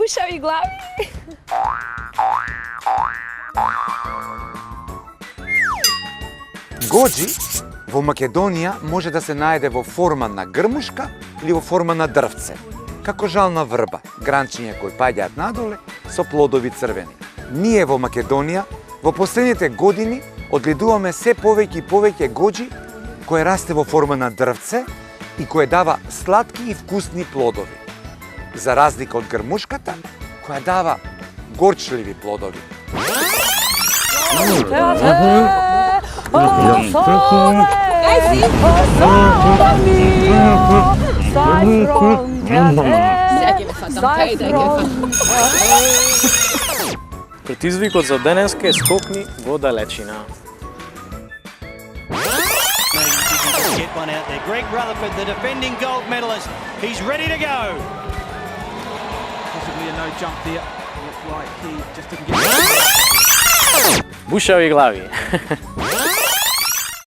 Bušavi glavi. Gođi во Македонија може да се најде во форма на грмушка или во форма на дрвце, како жална врба, гранчиња кои паѓаат надоле со плодови црвени. Ние во Македонија во последните години одгледуваме се повеќе и повеќе гоđи кој расте во форма на дрвце и кој дава сладки и вкусни плодови, за разлика од грмушката која дава горчливи плодови. Предизвикот за денеска е скокни во далечина. Get one out there. Greg Rutherford, the defending gold medalist. He's ready to go. Possibly a no jump there. Looked like he just didn't get Bušavi glavi.